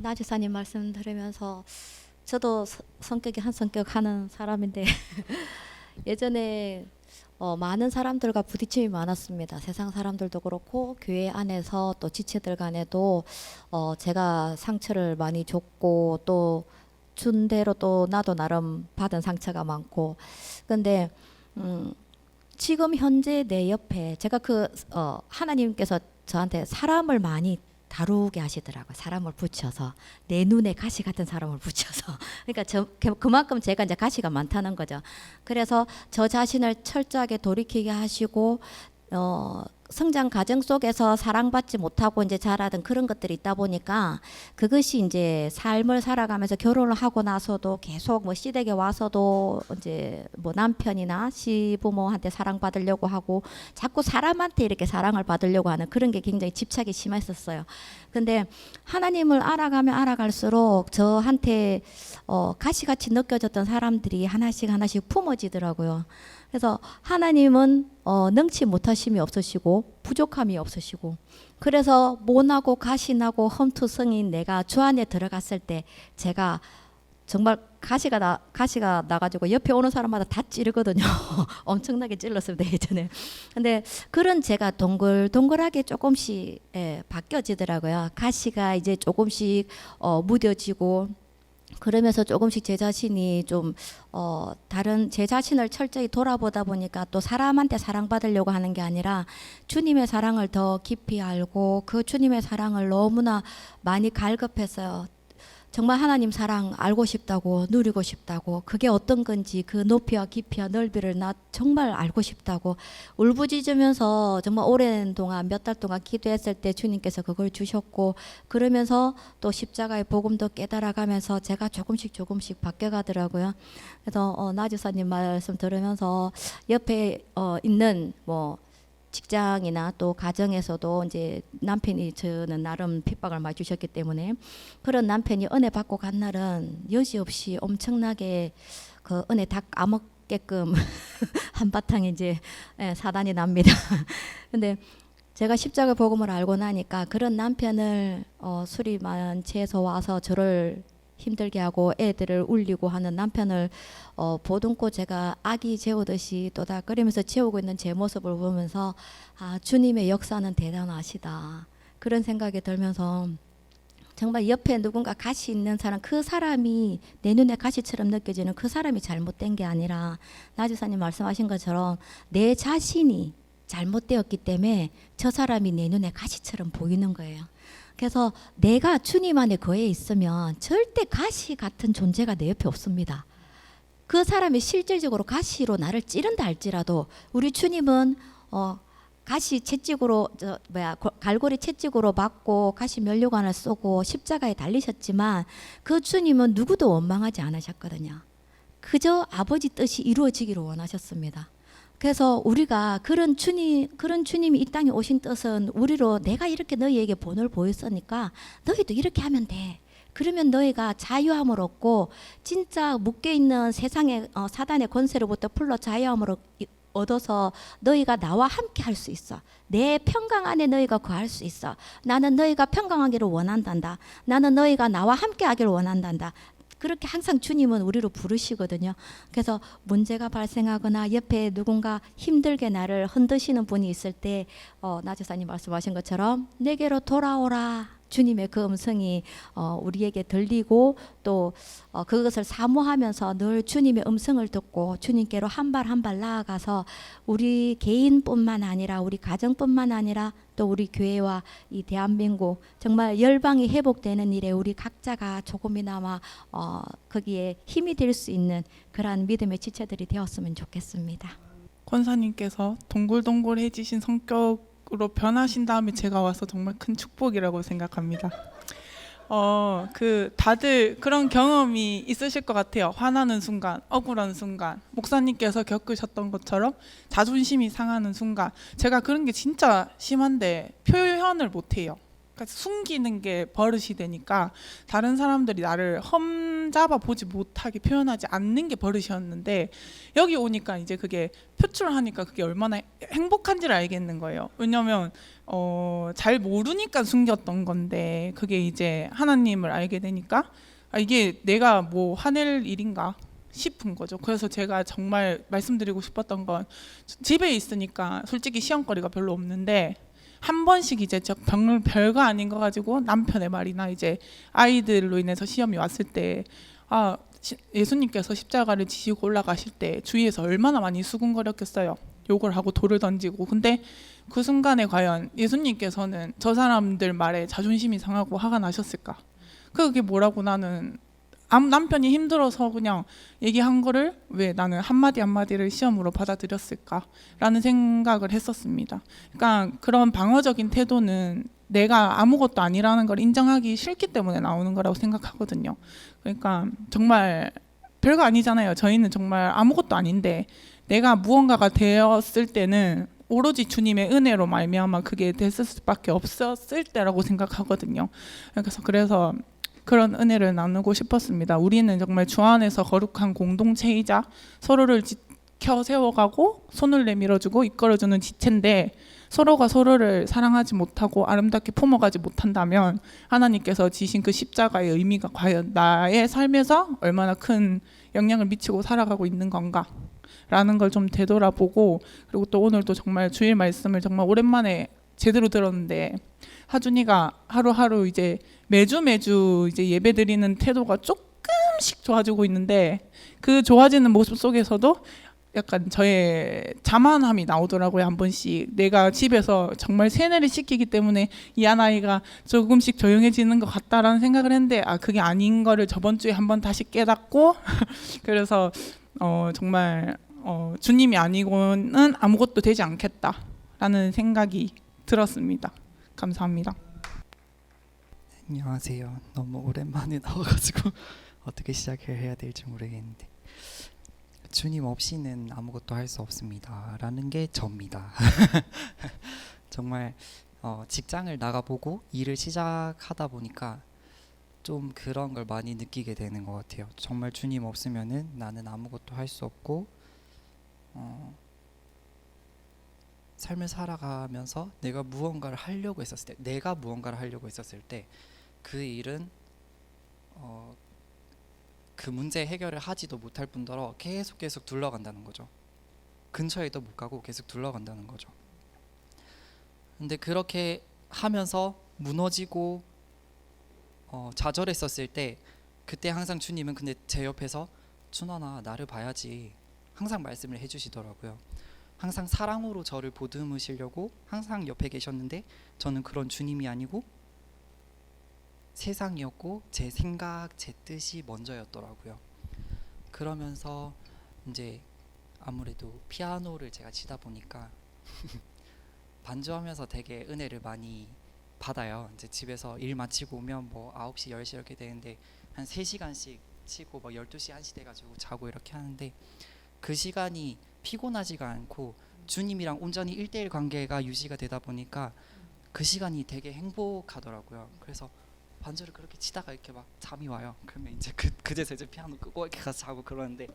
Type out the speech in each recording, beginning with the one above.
나지사님 말씀 들으면서 저도 성격이 한 성격 하는 사람인데 예전에 많은 사람들과 부딪힘이 많았습니다. 세상 사람들도 그렇고 교회 안에서 또 지체들 간에도 제가 상처를 많이 줬고 또 준 대로 또 나도 나름 받은 상처가 많고 근데 음, 지금 현재 내 옆에 제가 하나님께서 저한테 사람을 많이 다루게 하시더라고요. 사람을 붙여서 내 눈에 가시 같은 사람을 붙여서 그러니까 그만큼 제가 이제 가시가 많다는 거죠. 그래서 저 자신을 철저하게 돌이키게 하시고 성장 과정 속에서 사랑받지 못하고 이제 자라던 그런 것들이 있다 보니까 그것이 이제 삶을 살아가면서 결혼을 하고 나서도 계속 뭐 시댁에 와서도 이제 뭐 남편이나 시부모한테 사랑받으려고 하고 자꾸 사람한테 이렇게 사랑을 받으려고 하는 그런 게 굉장히 집착이 심했었어요. 근데 하나님을 알아가면 알아갈수록 저한테 가시같이 느껴졌던 사람들이 하나씩 하나씩 품어지더라고요. 그래서 하나님은 능치 못하심이 없으시고 부족함이 없으시고 그래서 모나고 가시나고 험투성인 내가 주 안에 들어갔을 때 제가 정말 가시가 나가지고 옆에 오는 사람마다 다 찌르거든요. 엄청나게 찔렀습니다 예전에. 근데 그런 제가 동글동글하게 조금씩 바뀌어지더라고요. 가시가 이제 조금씩 무뎌지고 그러면서 조금씩 제 자신이 좀 다른 제 자신을 철저히 돌아보다 보니까 또 사람한테 사랑받으려고 하는 게 아니라 주님의 사랑을 더 깊이 알고 그 주님의 사랑을 너무나 많이 갈급했어요. 정말 하나님 사랑 알고 싶다고 누리고 싶다고 그게 어떤 건지 그 높이와 깊이와 넓이를 나 정말 알고 싶다고 울부짖으면서 정말 오랜 동안 몇 달 동안 기도했을 때 주님께서 그걸 주셨고 그러면서 또 십자가의 복음도 깨달아가면서 제가 조금씩 바뀌어가더라고요. 그래서 나주사님 말씀 들으면서 옆에 있는 뭐 직장이나 또 가정에서도 이제 남편이 저는 나름 핍박을 많이 주셨기 때문에 그런 남편이 은혜 받고 간 날은 여지없이 엄청나게 그 은혜 다 까먹게끔 한바탕 이제 사단이 납니다. 근데 제가 십자가 복음을 알고 나니까 그런 남편을 술이 많은 채에서 와서 저를 힘들게 하고 애들을 울리고 하는 남편을 보듬고 제가 아기 재우듯이 또다끓이면서 재우고 있는 제 모습을 보면서 주님의 역사는 대단하시다 그런 생각이 들면서 정말 옆에 누군가 가시 있는 사람 그 사람이 내 눈에 가시처럼 느껴지는 그 사람이 잘못된 게 아니라 나주사님 말씀하신 것처럼 내 자신이 잘못되었기 때문에 저 사람이 내 눈에 가시처럼 보이는 거예요. 그래서 내가 주님 안에 거해 있으면 절대 가시 같은 존재가 내 옆에 없습니다. 그 사람이 실질적으로 가시로 나를 찌른다 할지라도 우리 주님은 가시 채찍으로 갈고리 채찍으로 맞고 가시 면류관을 쏘고 십자가에 달리셨지만 그 주님은 누구도 원망하지 않으셨거든요. 그저 아버지 뜻이 이루어지기를 원하셨습니다. 그래서 우리가 그런 주님이 이 땅에 오신 뜻은 우리로 내가 이렇게 너희에게 본을 보였으니까 너희도 이렇게 하면 돼. 그러면 너희가 자유함을 얻고 진짜 묶여있는 세상의 사단의 권세로부터 풀러 자유함을 얻어서 너희가 나와 함께 할 수 있어. 내 평강 안에 너희가 거할 수 있어. 나는 너희가 평강하기를 원한단다. 나는 너희가 나와 함께 하기를 원한단다. 그렇게 항상 주님은 우리로 부르시거든요. 그래서 문제가 발생하거나 옆에 누군가 힘들게 나를 흔드시는 분이 있을 때 나주사님 말씀하신 것처럼 내게로 돌아오라. 주님의 그 음성이 우리에게 들리고 또 그것을 사모하면서 늘 주님의 음성을 듣고 주님께로 한 발 한 발 나아가서 우리 개인뿐만 아니라 우리 가정뿐만 아니라 또 우리 교회와 이 대한민국 정말 열방이 회복되는 일에 우리 각자가 조금이나마 거기에 힘이 될 수 있는 그러한 믿음의 지체들이 되었으면 좋겠습니다. 권사님께서 동글동글해지신 성격으로 변하신 다음에 제가 와서 정말 큰 축복이라고 생각합니다. 다들 그런 경험이 있으실 것 같아요. 화나는 순간, 억울한 순간, 목사님께서 겪으셨던 것처럼 자존심이 상하는 순간. 제가 그런 게 진짜 심한데 표현을 못해요. 그러니까 숨기는 게 버릇이 되니까 다른 사람들이 나를 험잡아 보지 못하게 표현하지 않는 게 버릇이었는데 여기 오니까 이제 그게 표출하니까 그게 얼마나 행복한지를 알겠는 거예요. 왜냐면 잘 모르니까 숨겼던 건데 그게 이제 하나님을 알게 되니까 이게 내가 뭐 화낼 일인가 싶은 거죠. 그래서 제가 정말 말씀드리고 싶었던 건 집에 있으니까 솔직히 시험거리가 별로 없는데 한 번씩 이제 별거 아닌 거 가지고 남편의 말이나 이제 아이들로 인해서 시험이 왔을 때 예수님께서 십자가를 지시고 올라가실 때 주위에서 얼마나 많이 수군거렸겠어요. 욕을 하고 돌을 던지고. 근데 그 순간에 과연 예수님께서는 저 사람들 말에 자존심이 상하고 화가 나셨을까? 그게 뭐라고 나는 남편이 힘들어서 그냥 얘기한 거를 왜 나는 한마디 한마디를 시험으로 받아들였을까라는 생각을 했었습니다. 그러니까 그런 방어적인 태도는 내가 아무것도 아니라는 걸 인정하기 싫기 때문에 나오는 거라고 생각하거든요. 그러니까 정말 별거 아니잖아요. 저희는 정말 아무것도 아닌데 내가 무언가가 되었을 때는 오로지 주님의 은혜로 말미암아 그게 됐을 수밖에 없었을 때라고 생각하거든요. 그래서 그런 은혜를 나누고 싶었습니다. 우리는 정말 주 안에서 거룩한 공동체이자 서로를 지켜 세워가고 손을 내밀어주고 이끌어주는 지체인데 서로가 서로를 사랑하지 못하고 아름답게 품어가지 못한다면 하나님께서 지신 그 십자가의 의미가 과연 나의 삶에서 얼마나 큰 영향을 미치고 살아가고 있는 건가 라는 걸 좀 되돌아보고, 그리고 또 오늘도 정말 주일 말씀을 정말 오랜만에 제대로 들었는데 하준이가 하루하루 이제 매주 이제 예배드리는 태도가 조금씩 좋아지고 있는데 그 좋아지는 모습 속에서도 약간 저의 자만함이 나오더라고요. 한 번씩 내가 집에서 정말 세뇌를 시키기 때문에 이 아이가 조금씩 조용해지는 것 같다라는 생각을 했는데 그게 아닌 거를 저번 주에 한번 다시 깨닫고 그래서 정말 주님이 아니고는 아무것도 되지 않겠다라는 생각이 들었습니다. 감사합니다. 안녕하세요. 너무 오랜만에 나와가지고 어떻게 시작을 해야 될지 모르겠는데 주님 없이는 아무것도 할 수 없습니다 라는 게 저입니다. 정말 직장을 나가보고 일을 시작하다 보니까 좀 그런 걸 많이 느끼게 되는 것 같아요. 정말 주님 없으면은 나는 아무것도 할 수 없고 삶을 살아가면서 내가 무언가를 하려고 했었을 때 그 일은 그 문제 해결을 하지도 못할 뿐더러 계속 둘러간다는 거죠. 근처에도 못 가고 계속 둘러간다는 거죠. 근데 그렇게 하면서 무너지고 좌절했었을 때 그때 항상 주님은 근데 제 옆에서 준원아 나를 봐야지 항상 말씀을 해주시더라고요. 항상 사랑으로 저를 보듬으시려고 항상 옆에 계셨는데 저는 그런 주님이 아니고 세상이었고 제 생각, 제 뜻이 먼저였더라고요. 그러면서 이제 아무래도 피아노를 제가 치다 보니까 반주하면서 되게 은혜를 많이 받아요. 이제 집에서 일 마치고 오면 뭐 9시, 10시 이렇게 되는데 한 3시간씩 치고 뭐 12시, 1시 돼가지고 자고 이렇게 하는데 그 시간이 피곤하지가 않고 주님이랑 온전히 1대1 관계가 유지가 되다 보니까 그 시간이 되게 행복하더라고요. 그래서 반주를 그렇게 치다가 이렇게 막 잠이 와요. 그러면 이제 그제서 이제 피아노 끄고 이렇게 가서 자고 그러는데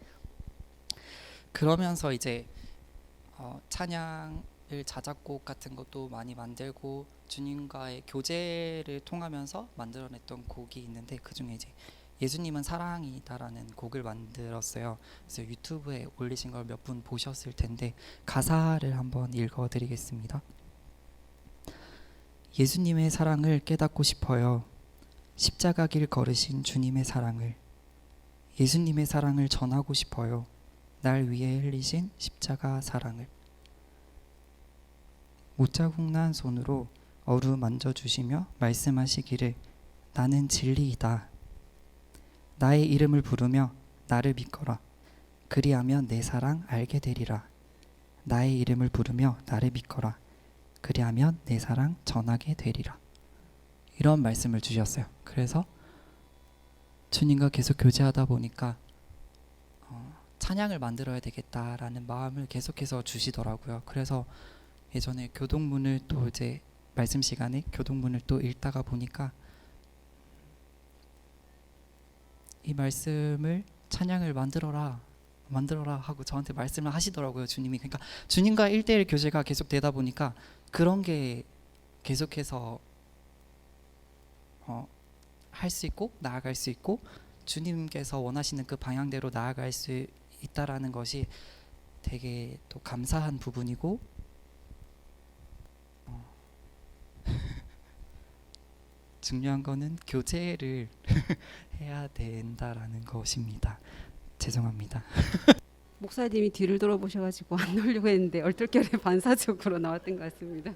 그러면서 이제 찬양을 자작곡 같은 것도 많이 만들고 주님과의 교제를 통하면서 만들어냈던 곡이 있는데 그 중에 이제 예수님은 사랑이다라는 곡을 만들었어요. 그래서 유튜브에 올리신 걸 몇 분 보셨을 텐데 가사를 한번 읽어드리겠습니다. 예수님의 사랑을 깨닫고 싶어요. 십자가 길 걸으신 주님의 사랑을, 예수님의 사랑을 전하고 싶어요. 날 위해 흘리신 십자가 사랑을. 못자국 난 손으로 어루만져 주시며 말씀하시기를 나는 진리이다. 나의 이름을 부르며 나를 믿거라. 그리하면 내 사랑 알게 되리라. 나의 이름을 부르며 나를 믿거라. 그리하면 내 사랑 전하게 되리라. 이런 말씀을 주셨어요. 그래서 주님과 계속 교제하다 보니까 찬양을 만들어야 되겠다라는 마음을 계속해서 주시더라고요. 그래서 예전에 교동문을 또 이제 말씀 시간에 교동문을 또 읽다가 보니까 이 말씀을 찬양을 만들어라 하고 저한테 말씀을 하시더라고요. 주님이. 그러니까 주님과 1대1 교제가 계속 되다 보니까 그런 게 계속해서 할 수 있고 나아갈 수 있고 주님께서 원하시는 그 방향대로 나아갈 수 있다라는 것이 되게 또 감사한 부분이고 중요한 거는 교제를 해야 된다라는 것입니다. 죄송합니다. 목사님이 뒤를 돌아보셔가지고 안 넣으려고 했는데 얼떨결에 반사적으로 나왔던 것 같습니다.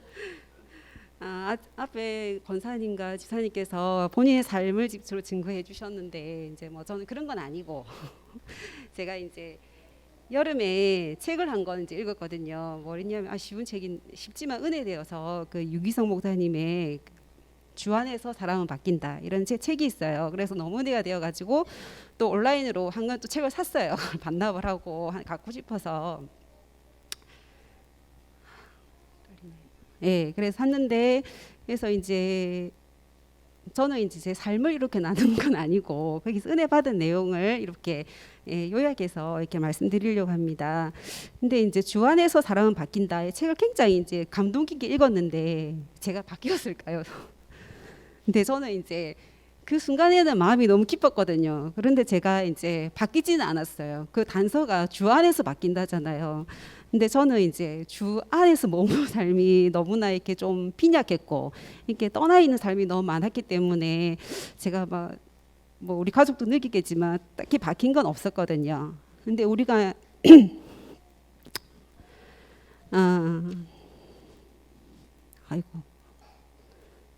앞에 권사님과 지사님께서 본인의 삶을 주로 증거해 주셨는데 이제 뭐 저는 그런 건 아니고 제가 이제 여름에 책을 한 권 이제 읽었거든요. 뭐랬냐면 쉬운 책인 쉽지만 은혜되어서 그 유기성 목사님의 주 안에서 사람은 바뀐다 이런 제 책이 있어요. 그래서 너무 은혜가 되어가지고 또 온라인으로 한 권 또 책을 샀어요. 반납을 하고 갖고 싶어서. 예, 그래서 샀는데 그래서 이제 저는 이제 제 삶을 이렇게 나눈 건 아니고 거기서 은혜 받은 내용을 이렇게 요약해서 이렇게 말씀드리려고 합니다. 근데 이제 주 안에서 사람은 바뀐다. 이 책을 굉장히 이제 감동 깊게 읽었는데 제가 바뀌었을까요? 근데 저는 이제 그 순간에는 마음이 너무 기뻤거든요. 그런데 제가 이제 바뀌지는 않았어요. 그 단서가 주 안에서 바뀐다잖아요. 근데 저는 이제 주 안에서 머무는 삶이 너무나 이렇게 좀 빈약했고 이렇게 떠나 있는 삶이 너무 많았기 때문에 제가 뭐 우리 가족도 느끼겠지만 딱히 바뀐 건 없었거든요. 근데 우리가 아이고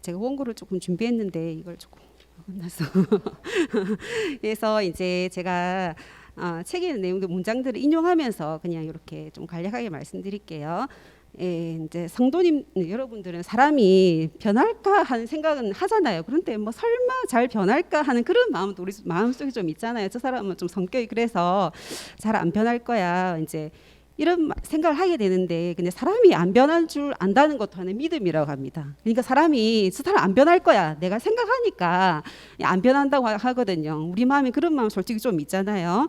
제가 원고를 조금 준비했는데 이걸 조금 끝나서 그래서 이제 제가 책에 있는 내용들 문장들을 인용하면서 그냥 이렇게 좀 간략하게 말씀드릴게요. 이제 성도님 여러분들은 사람이 변할까 하는 생각은 하잖아요. 그런데 뭐 설마 잘 변할까 하는 그런 마음도 우리 마음속에 좀 있잖아요. 저 사람은 좀 성격이 그래서 잘 안 변할 거야. 이제 이런 생각을 하게 되는데 근데 사람이 안 변할 줄 안다는 것도 하나의 믿음이라고 합니다. 그러니까 사람이 저 사람 안 변할 거야. 내가 생각하니까 안 변한다고 하거든요. 우리 마음이 그런 마음 솔직히 좀 있잖아요.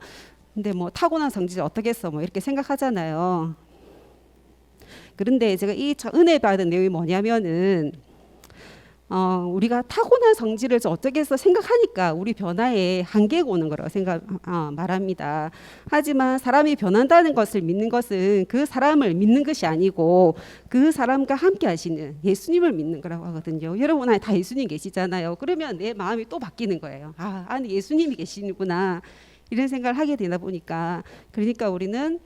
근데 뭐 타고난 성질을 어떻게 했어 뭐 이렇게 생각하잖아요. 그런데 제가 이 은혜 받은 내용이 뭐냐면은 우리가 타고난 성질을 어떻게 해서 생각하니까 우리 변화에 한계가 오는 거라고 말합니다. 하지만 사람이 변한다는 것을 믿는 것은 그 사람을 믿는 것이 아니고 그 사람과 함께 하시는 예수님을 믿는 거라고 하거든요. 여러분 안에 다 예수님 계시잖아요. 그러면 내 마음이 또 바뀌는 거예요. 안에 예수님이 계시는구나 이런 생각을 하게 되다 보니까 그러니까 우리는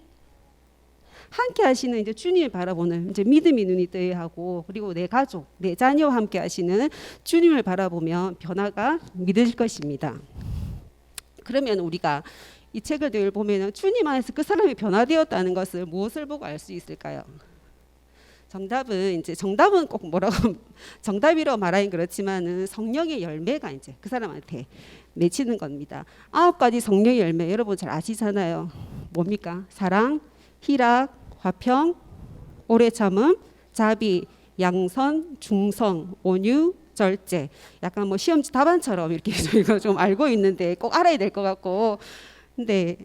함께 하시는 이제 주님을 바라보는 이제 믿음의 눈이 떠야 하고 그리고 내 가족, 내 자녀와 함께 하시는 주님을 바라보면 변화가 믿어질 것입니다. 그러면 우리가 이 책을 늘 보면은 주님 안에서 그 사람이 변화되었다는 것을 무엇을 보고 알 수 있을까요? 정답은 꼭 뭐라고 정답이라고 말하긴 그렇지만은 성령의 열매가 이제 그 사람한테 맺히는 겁니다. 9가지 성령의 열매 여러분 잘 아시잖아요. 뭡니까? 사랑, 희락, 화평, 오래 참음, 자비, 양선, 중성, 온유, 절제. 약간 뭐 시험지 답안처럼 이렇게 저희가 좀 알고 있는데 꼭 알아야 될 것 같고, 근데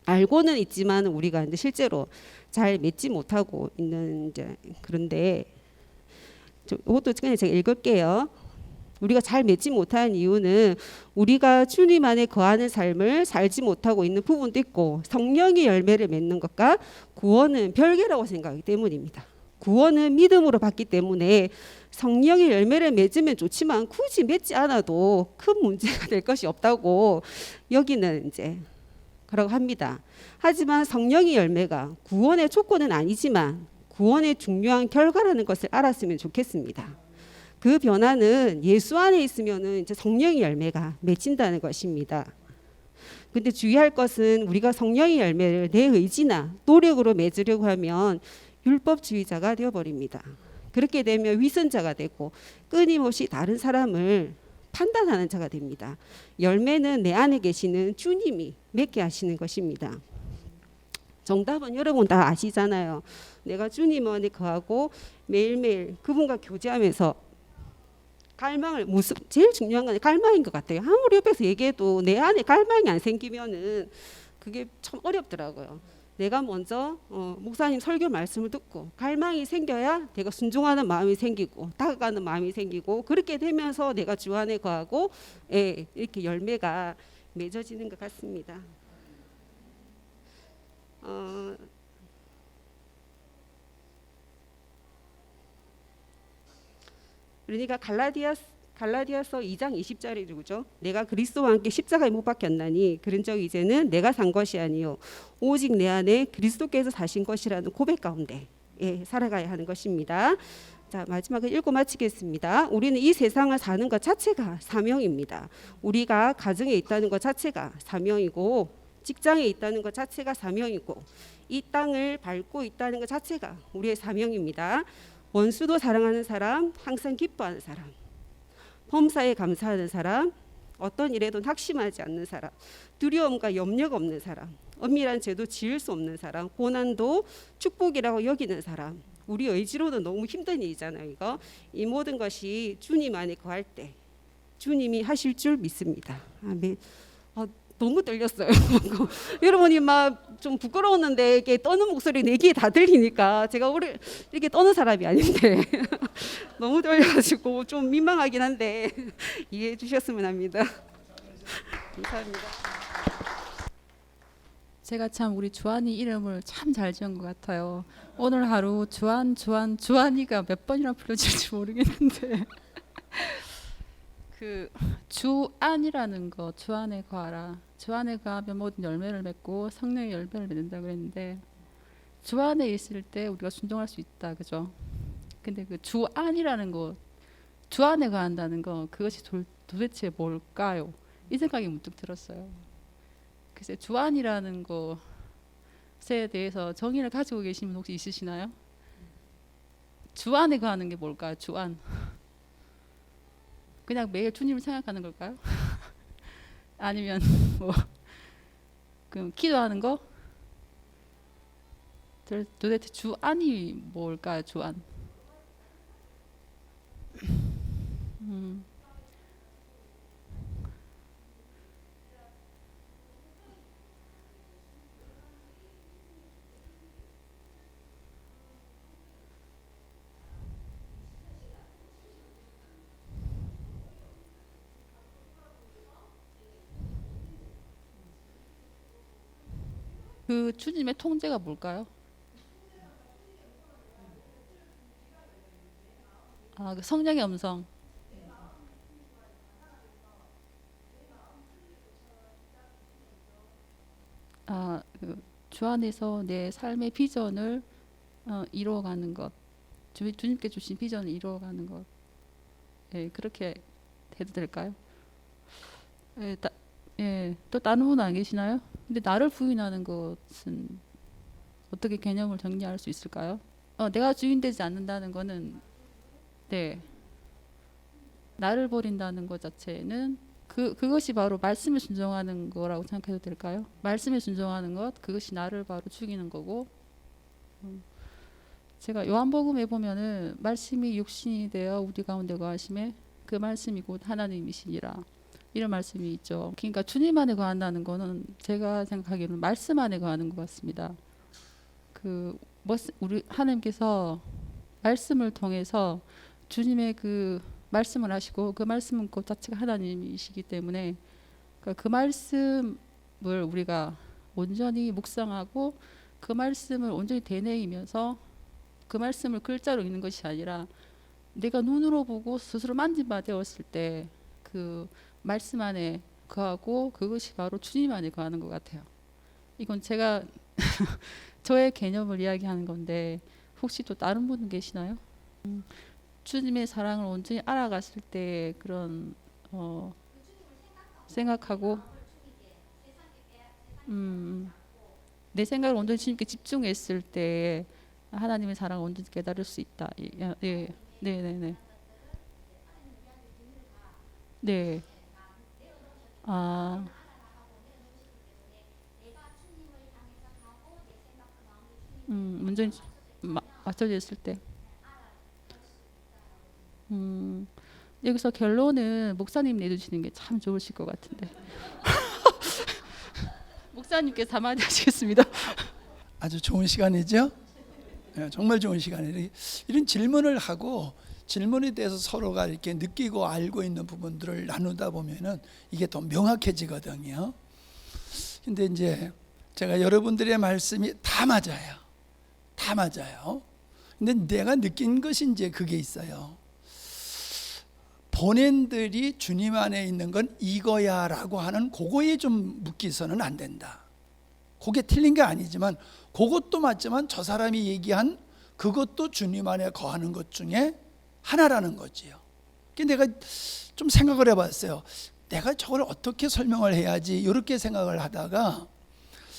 알고는 있지만 우리가 이제 실제로 잘 맺지 못하고 있는 이제 그런데 이것도 그냥 제가 읽을게요. 우리가 잘 맺지 못하는 이유는 우리가 주님 안에 거하는 삶을 살지 못하고 있는 부분도 있고 성령의 열매를 맺는 것과 구원은 별개라고 생각하기 때문입니다. 구원은 믿음으로 받기 때문에 성령의 열매를 맺으면 좋지만 굳이 맺지 않아도 큰 문제가 될 것이 없다고 여기는 이제 그러고 합니다. 하지만 성령의 열매가 구원의 조건은 아니지만 구원의 중요한 결과라는 것을 알았으면 좋겠습니다. 그 변화는 예수 안에 있으면은 이제 성령의 열매가 맺힌다는 것입니다. 근데 주의할 것은 우리가 성령의 열매를 내 의지나 노력으로 맺으려고 하면 율법주의자가 되어버립니다. 그렇게 되면 위선자가 되고 끊임없이 다른 사람을 판단하는 자가 됩니다. 열매는 내 안에 계시는 주님이 맺게 하시는 것입니다. 정답은 여러분 다 아시잖아요. 내가 주님 안에 거하고 매일매일 그분과 교제하면서 갈망을 제일 중요한 건 갈망인 것 같아요. 아무리 옆에서 얘기해도 내 안에 갈망이 안 생기면은 그게 참 어렵더라고요. 내가 먼저 목사님 설교 말씀을 듣고 갈망이 생겨야 내가 순종하는 마음이 생기고 다가가는 마음이 생기고 그렇게 되면서 내가 주 안에 거하고 예, 이렇게 열매가 맺어지는 것 같습니다. 그러니까 갈라디아서 2장 20절에 그죠? 내가 그리스도와 함께 십자가에 못 박혔나니 그런 적 이제는 내가 산 것이 아니요 오직 내 안에 그리스도께서 사신 것이라는 고백 가운데 예, 살아가야 하는 것입니다. 자, 마지막에 읽고 마치겠습니다. 우리는 이 세상을 사는 것 자체가 사명입니다. 우리가 가정에 있다는 것 자체가 사명이고 직장에 있다는 것 자체가 사명이고 이 땅을 밟고 있다는 것 자체가 우리의 사명입니다. 원수도 사랑하는 사람, 항상 기뻐하는 사람, 범사에 감사하는 사람, 어떤 일에도 낙심하지 않는 사람, 두려움과 염려가 없는 사람, 엄밀한 죄도 지을 수 없는 사람, 고난도 축복이라고 여기는 사람. 우리 의지로는 너무 힘든 일이잖아요. 이거 이 모든 것이 주님 안에 거할 때 주님이 하실 줄 믿습니다. 아멘. 너무 떨렸어요. 여러분이 막 좀 부끄러웠는데 이게 떠는 목소리 내 귀에 다 들리니까 제가 이렇게 떠는 사람이 아닌데 너무 떨려가지고 좀 민망하긴 한데 이해해 주셨으면 합니다. 감사합니다. 제가 참 우리 주한이 이름을 참 잘 지은 것 같아요. 오늘 하루 주한이가 몇 번이나 불러질지 모르겠는데 그 주안이라는 거, 주안에 거하라. 주안에 거하면 모든 열매를 맺고 성령의 열매를 맺는다 그랬는데 주안에 있을 때 우리가 순종할 수 있다, 그죠? 근데 그 주안이라는 거, 주안에 거한다는 거, 그것이 도대체 뭘까요? 이 생각이 문득 들었어요. 글쎄 주안이라는 것에 대해서 정의를 가지고 계신 분 혹시 있으시나요? 주안에 거하는 게 뭘까요? 주안. 그냥 매일 주님을 생각하는 걸까요? 아니면 뭐 그럼 기도하는 거? 도대체 주안이 뭘까요? 주안. 그 주님의 통제가 뭘까요? 그 성령의 음성. 그 주 안에서 내 삶의 비전을 이루어가는 것, 주님께 주신 비전을 이루어가는 것. 예, 그렇게 해도 될까요? 예, 또 다른 분 안 계시나요? 근데 나를 부인하는 것은 어떻게 개념을 정리할 수 있을까요? 내가 주인되지 않는다는 거는 네, 나를 버린다는 것 자체는 그것이 바로 말씀에 순종하는 거라고 생각해도 될까요? 말씀에 순종하는 것, 그것이 나를 바로 죽이는 거고 제가 요한복음에 보면은 말씀이 육신이 되어 우리 가운데 거하심에 그 말씀이 곧 하나님이시니라 이런 말씀이 있죠. 그러니까 주님 안에 거한다는 거는 제가 생각하기에는 말씀 안에 거하는 것 같습니다. 우리 하나님께서 말씀을 통해서 주님의 그 말씀을 하시고 그 말씀은 그 자체가 하나님이시기 때문에 그 말씀을 우리가 온전히 묵상하고 그 말씀을 온전히 되뇌이면서 그 말씀을 글자로 읽는 것이 아니라 내가 눈으로 보고 스스로 만진 바 되었을 때 그 말씀 안에 거하고 그것이 바로 주님 안에 거하는 것 같아요. 이건 제가 저의 개념을 이야기하는 건데 혹시 또 다른 분 계시나요? 주님의 사랑을 온전히 알아갔을 때 그런 생각하고 내 생각을 온전히 주님께 집중했을 때 하나님의 사랑을 온전히 깨달을 수 있다. 예, 네. 네. 온전히 맞춰져 있을 때. 여기서 결론은 목사님 내주시는 게 참 좋으실 것 같은데. 목사님께서 한마디 하시겠습니다. 아주 좋은 시간이죠. 정말 좋은 시간이에요. 이런 질문을 하고 질문에 대해서 서로가 이렇게 느끼고 알고 있는 부분들을 나누다 보면은 이게 더 명확해지거든요. 근데 이제 제가 여러분들의 말씀이 다 맞아요. 다 맞아요. 근데 내가 느낀 것이 이제 그게 있어요. 본인들이 주님 안에 있는 건 이거야 라고 하는 그거에 좀 묶이서는 안 된다. 그게 틀린 게 아니지만 그것도 맞지만 저 사람이 얘기한 그것도 주님 안에 거하는 것 중에 하나라는 거지요. 근데 내가 좀 생각을 해봤어요. 내가 저걸 어떻게 설명을 해야지 이렇게 생각을 하다가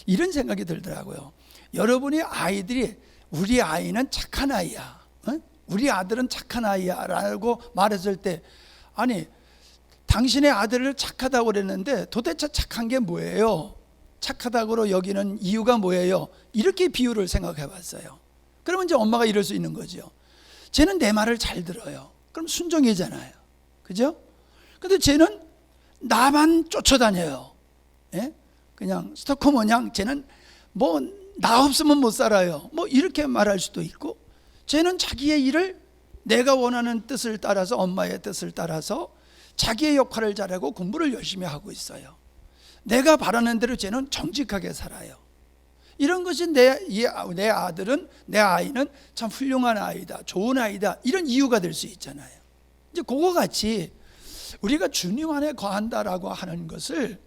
이런 생각이 들더라고요. 여러분이 아이들이 우리 아이는 착한 아이야, 우리 아들은 착한 아이야 라고 말했을 때 아니 당신의 아들을 착하다고 그랬는데 도대체 착한 게 뭐예요? 착하다고 여기는 이유가 뭐예요? 이렇게 비유를 생각해 봤어요. 그러면 이제 엄마가 이럴 수 있는 거죠. 쟤는 내 말을 잘 들어요. 그럼 순종이잖아요. 그죠? 근데 쟤는 나만 쫓아다녀요. 예? 그냥 스토커 냥 쟤는 뭐 나 없으면 못 살아요. 뭐 이렇게 말할 수도 있고 쟤는 자기의 일을 내가 원하는 뜻을 따라서 엄마의 뜻을 따라서 자기의 역할을 잘하고 공부를 열심히 하고 있어요. 내가 바라는 대로 쟤는 정직하게 살아요. 이런 것이 내 아들은 내 아이는 참 훌륭한 아이다, 좋은 아이다 이런 이유가 될 수 있잖아요. 이제 그거 같이 우리가 주님 안에 거한다라고 하는 것을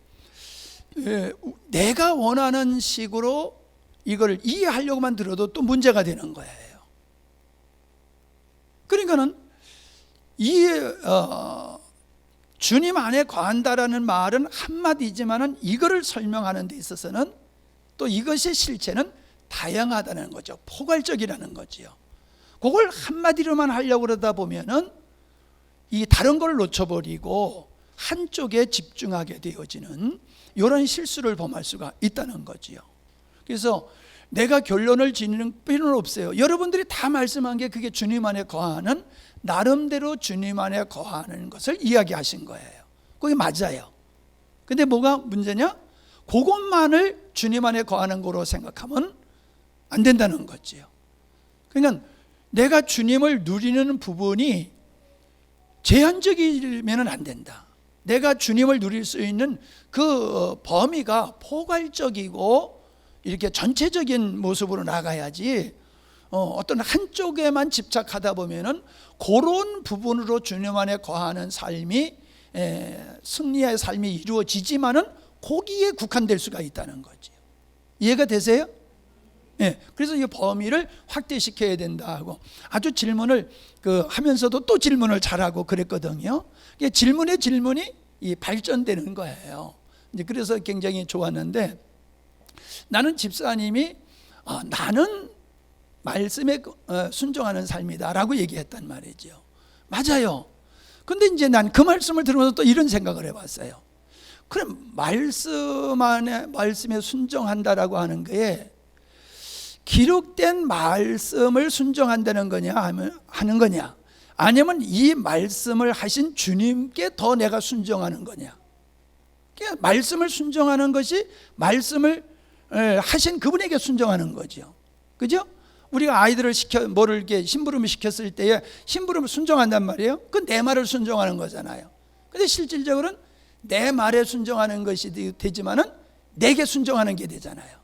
내가 원하는 식으로 이걸 이해하려고만 들어도 또 문제가 되는 거예요. 그러니까는 주님 안에 거한다라는 말은 한마디지만은 이거를 설명하는 데 있어서는 또 이것의 실체는 다양하다는 거죠. 포괄적이라는 거지요. 그걸 한마디로만 하려고 그러다 보면은 이 다른 걸 놓쳐버리고 한쪽에 집중하게 되어지는 이런 실수를 범할 수가 있다는 거지요. 그래서 내가 결론을 지니는 필요는 없어요. 여러분들이 다 말씀한 게 그게 주님 안에 거하는 나름대로 주님 안에 거하는 것을 이야기하신 거예요. 그게 맞아요. 근데 뭐가 문제냐? 그것만을 주님 안에 거하는 거로 생각하면 안 된다는 거지요. 그러니까 내가 주님을 누리는 부분이 제한적이면 안 된다. 내가 주님을 누릴 수 있는 그 범위가 포괄적이고 이렇게 전체적인 모습으로 나가야지 어떤 한쪽에만 집착하다 보면은 그런 부분으로 주님 안에 거하는 삶이 승리의 삶이 이루어지지만은 거기에 국한될 수가 있다는 거죠. 이해가 되세요? 네, 그래서 이 범위를 확대시켜야 된다 하고 아주 질문을 하면서도 또 질문을 잘하고 그랬거든요. 질문이 이 발전되는 거예요. 이제 그래서 굉장히 좋았는데 나는 집사님이 나는 말씀에 순종하는 삶이다라고 얘기했단 말이죠. 맞아요. 근데 이제 난 그 말씀을 들으면서 또 이런 생각을 해봤어요. 그럼 말씀에 순종한다라고 하는 거에 기록된 말씀을 순종한다는 거냐 하는 거냐 아니면 이 말씀을 하신 주님께 더 내가 순종하는 거냐. 그러니까 말씀을 순종하는 것이 말씀을 하신 그분에게 순종하는 거죠. 그죠? 우리가 아이들을 뭐를 이렇게 심부름을 시켰을 때에 심부름을 순종한단 말이에요. 그건 내 말을 순종하는 거잖아요. 근데 실질적으로는 내 말에 순종하는 것이 되지만은 내게 순종하는 게 되잖아요.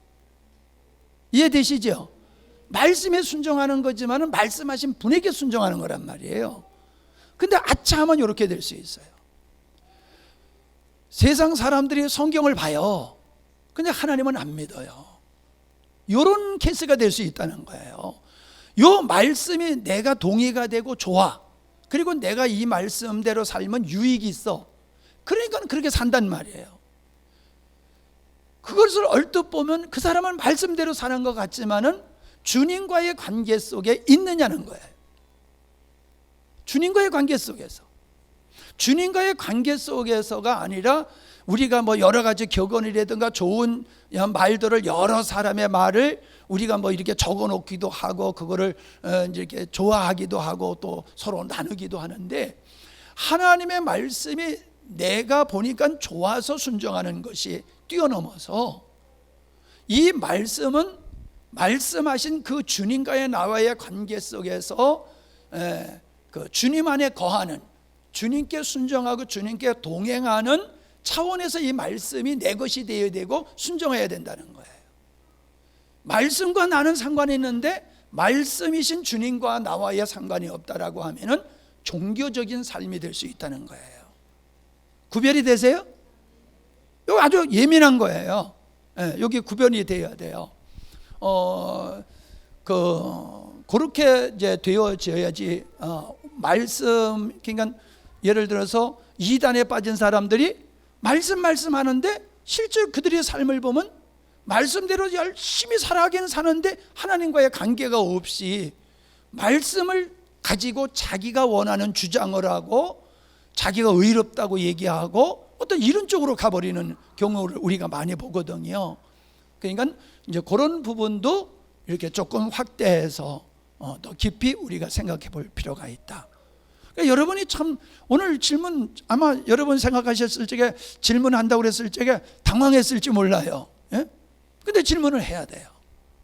이해되시죠? 말씀에 순종하는 거지만은 말씀하신 분에게 순종하는 거란 말이에요. 근데 아차하면 이렇게 될 수 있어요. 세상 사람들이 성경을 봐요. 근데 하나님은 안 믿어요. 이런 케이스가 될 수 있다는 거예요. 이 말씀이 내가 동의가 되고 좋아. 그리고 내가 이 말씀대로 살면 유익이 있어. 그러니까 그렇게 산단 말이에요. 그것을 얼뜻 보면 그 사람은 말씀대로 사는 것 같지만은 주님과의 관계 속에 있느냐는 거예요. 주님과의 관계 속에서. 주님과의 관계 속에서가 아니라 우리가 뭐 여러 가지 격언이라든가 좋은 말들을 여러 사람의 말을 우리가 뭐 이렇게 적어 놓기도 하고 그거를 이렇게 좋아하기도 하고 또 서로 나누기도 하는데 하나님의 말씀이 내가 보니까 좋아서 순종하는 것이 뛰어넘어서 이 말씀은 말씀하신 그 주님과의 나와의 관계 속에서 그 주님 안에 거하는, 주님께 순종하고 주님께 동행하는 차원에서 이 말씀이 내 것이 되어야 되고 순종해야 된다는 거예요. 말씀과 나는 상관이 있는데 말씀이신 주님과 나와의 상관이 없다라고 하면은 종교적인 삶이 될 수 있다는 거예요. 구별이 되세요? 이거 아주 예민한 거예요. 여기 구별이 돼야 돼요. 그렇게 이제 되어져야지. 말씀, 그러니까 예를 들어서 이단에 빠진 사람들이 말씀하는데 실제 그들의 삶을 보면 말씀대로 열심히 살아가긴 사는데 하나님과의 관계가 없이 말씀을 가지고 자기가 원하는 주장을 하고 자기가 의롭다고 얘기하고 어떤 이런 쪽으로 가버리는 경우를 우리가 많이 보거든요. 그러니까 이제 그런 부분도 이렇게 조금 확대해서 더 깊이 우리가 생각해 볼 필요가 있다. 그러니까 여러분이 참 오늘 질문 아마 여러분 생각하셨을 적에 질문한다고 그랬을 적에 당황했을지 몰라요. 예? 근데 질문을 해야 돼요.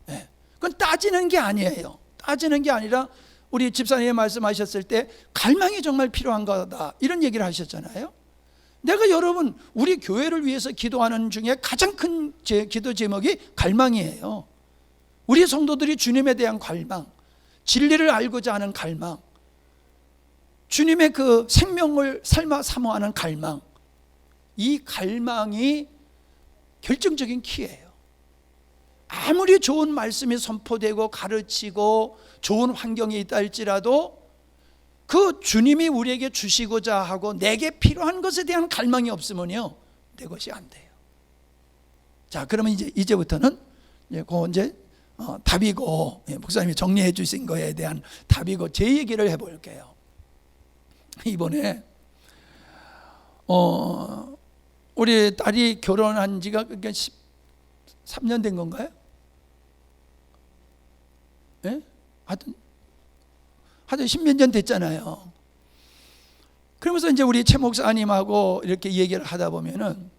예. 그건 따지는 게 아니에요. 따지는 게 아니라 우리 집사님이 말씀하셨을 때 갈망이 정말 필요한 거다 이런 얘기를 하셨잖아요. 내가 여러분 우리 교회를 위해서 기도하는 중에 가장 큰 제 기도 제목이 갈망이에요. 우리 성도들이 주님에 대한 갈망, 진리를 알고자 하는 갈망, 주님의 그 생명을 사모하는 갈망, 이 갈망이 결정적인 키예요. 아무리 좋은 말씀이 선포되고 가르치고 좋은 환경이 있다 할지라도 그 주님이 우리에게 주시고자 하고 내게 필요한 것에 대한 갈망이 없으면요 내 것이 안 돼요. 자, 그러면 이제부터는 이제 답이고 목사님이 정리해 주신 거에 대한 답이고 제 얘기를 해볼게요. 이번에 우리 딸이 결혼한 지가 13년 된 건가요? 예? 하여튼 10몇 년 됐잖아요. 그러면서 이제 우리 최 목사님하고 이렇게 얘기를 하다 보면은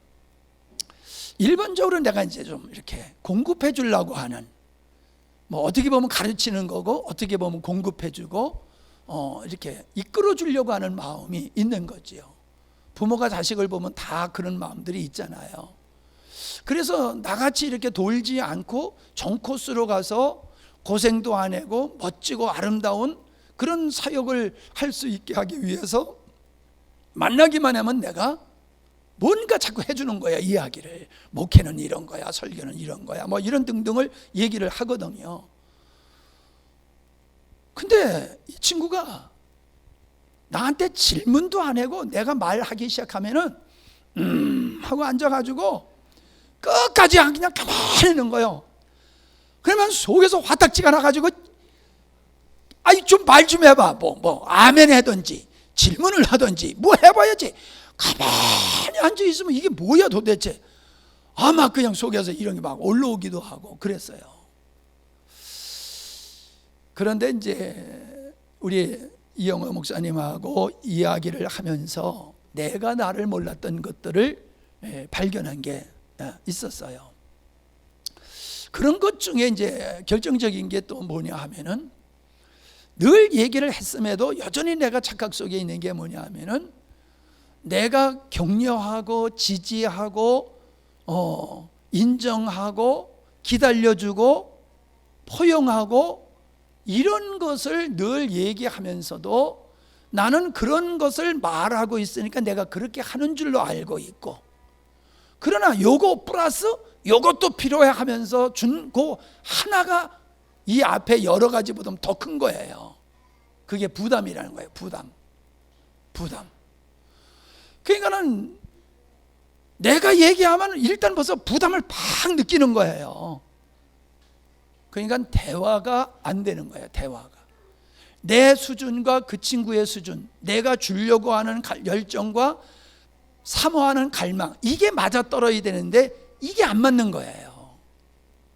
일반적으로 내가 이제 좀 이렇게 공급해 주려고 하는, 뭐 어떻게 보면 가르치는 거고 어떻게 보면 공급해 주고 이렇게 이끌어 주려고 하는 마음이 있는 거지요. 부모가 자식을 보면 다 그런 마음들이 있잖아요. 그래서 나같이 이렇게 돌지 않고 정코스로 가서 고생도 안 하고 멋지고 아름다운 그런 사역을 할 수 있게 하기 위해서 만나기만 하면 내가 뭔가 자꾸 해주는 거야. 이야기를 목회는 이런 거야, 설교는 이런 거야, 뭐 이런 등등을 얘기를 하거든요. 근데 이 친구가 나한테 질문도 안 하고 내가 말하기 시작하면은 하고 앉아가지고 끝까지 그냥 가만히 있는 거예요. 그러면 속에서 화딱지가 나가지고 아이 좀 말 좀 해봐. 뭐 아멘 하든지 질문을 하든지 뭐 해봐야지. 가만히 앉아 있으면 이게 뭐야 도대체. 아마 그냥 속에서 이런 게 막 올라오기도 하고 그랬어요. 그런데 이제 우리 이영호 목사님하고 이야기를 하면서 내가 나를 몰랐던 것들을 발견한 게 있었어요. 그런 것 중에 이제 결정적인 게 또 뭐냐 하면은 늘 얘기를 했음에도 여전히 내가 착각 속에 있는 게 뭐냐 하면은 내가 격려하고 지지하고 인정하고 기다려주고 포용하고 이런 것을 늘 얘기하면서도 나는 그런 것을 말하고 있으니까 내가 그렇게 하는 줄로 알고 있고, 그러나 요거 플러스 요것도 필요해 하면서 준 그 하나가 이 앞에 여러 가지보다 더 큰 거예요. 그게 부담이라는 거예요. 부담. 그러니까는 내가 얘기하면 일단 벌써 부담을 팍 느끼는 거예요. 그러니까 대화가 안 되는 거예요. 대화가 내 수준과 그 친구의 수준, 내가 주려고 하는 열정과 사모하는 갈망, 이게 맞아떨어야 되는데 이게 안 맞는 거예요.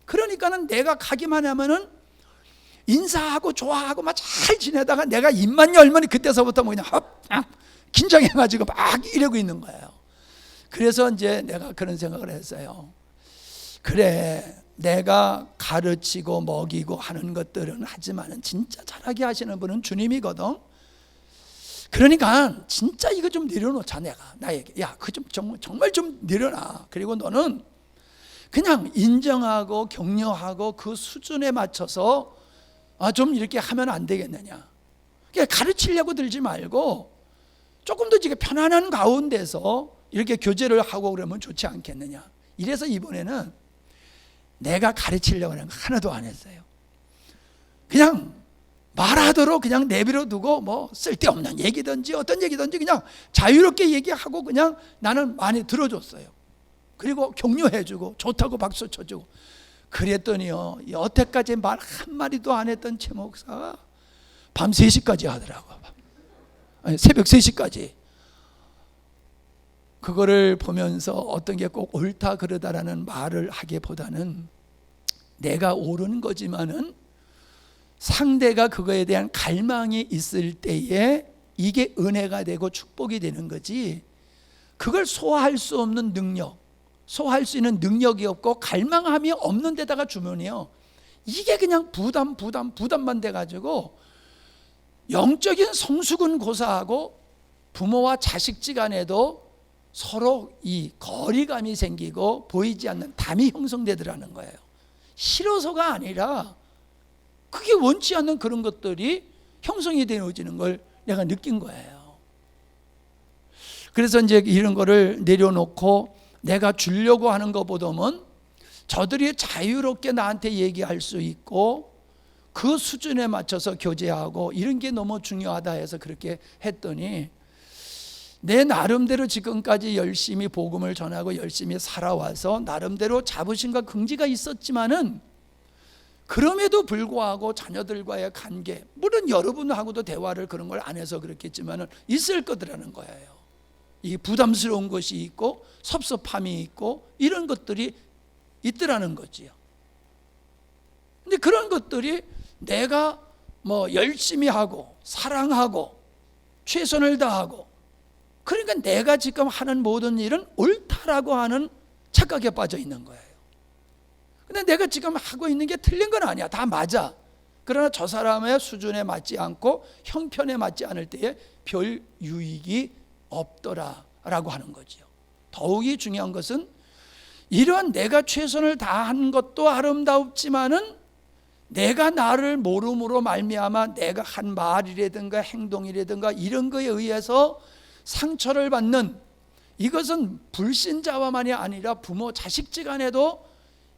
그러니까는 내가 가기만 하면은 인사하고 좋아하고 막 잘 지내다가 내가 입만 열면 그때서부터 뭐 그냥 긴장해가지고 막 이러고 있는 거예요. 그래서 이제 내가 그런 생각을 했어요. 그래 내가 가르치고 먹이고 하는 것들은 하지만은 진짜 잘하게 하시는 분은 주님이거든. 그러니까 진짜 이거 좀 내려놓자. 내가 나에게 야 그 좀 정말 좀 내려놔. 그리고 너는 그냥 인정하고 격려하고 그 수준에 맞춰서 좀 이렇게 하면 안 되겠느냐. 그러니까 가르치려고 들지 말고 조금 더 이렇게 편안한 가운데서 이렇게 교제를 하고 그러면 좋지 않겠느냐. 이래서 이번에는 내가 가르치려고 하는 거 하나도 안 했어요. 그냥 말하도록 그냥 내버려 두고 뭐 쓸데없는 얘기든지 어떤 얘기든지 그냥 자유롭게 얘기하고 그냥 나는 많이 들어줬어요. 그리고 격려해주고 좋다고 박수 쳐주고 그랬더니요, 여태까지 말 한마디도 안 했던 최 목사가 밤 3시까지 하더라고. 아니, 새벽 3시까지. 그거를 보면서 어떤 게 꼭 옳다 그러다라는 말을 하기보다는 내가 옳은 거지만은 상대가 그거에 대한 갈망이 있을 때에 이게 은혜가 되고 축복이 되는 거지, 그걸 소화할 수 없는 능력, 소화할 수 있는 능력이 없고 갈망함이 없는 데다가 주면요, 이게 그냥 부담만 돼가지고 영적인 성숙은 고사하고 부모와 자식지간에도 서로 이 거리감이 생기고 보이지 않는 담이 형성되더라는 거예요. 싫어서가 아니라 그게 원치 않는 그런 것들이 형성이 되어지는 걸 내가 느낀 거예요. 그래서 이제 이런 거를 내려놓고 내가 주려고 하는 것보다는 저들이 자유롭게 나한테 얘기할 수 있고 그 수준에 맞춰서 교제하고 이런 게 너무 중요하다 해서 그렇게 했더니 내 나름대로 지금까지 열심히 복음을 전하고 열심히 살아와서 나름대로 자부심과 긍지가 있었지만은 그럼에도 불구하고 자녀들과의 관계, 물론 여러분하고도 대화를 그런 걸 안 해서 그렇겠지만은 있을 거더라는 거예요. 이 부담스러운 것이 있고 섭섭함이 있고 이런 것들이 있더라는 거지요. 근데 그런 것들이 내가 뭐 열심히 하고 사랑하고 최선을 다하고 그러니까 내가 지금 하는 모든 일은 옳다라고 하는 착각에 빠져 있는 거예요. 근데 내가 지금 하고 있는 게 틀린 건 아니야. 다 맞아. 그러나 저 사람의 수준에 맞지 않고 형편에 맞지 않을 때에 별 유익이 없더라라고 하는 거죠. 더욱이 중요한 것은 이러한 내가 최선을 다한 것도 아름답지만은 내가 나를 모름으로 말미암아 내가 한 말이라든가 행동이라든가 이런 거에 의해서 상처를 받는, 이것은 불신자와만이 아니라 부모 자식지간에도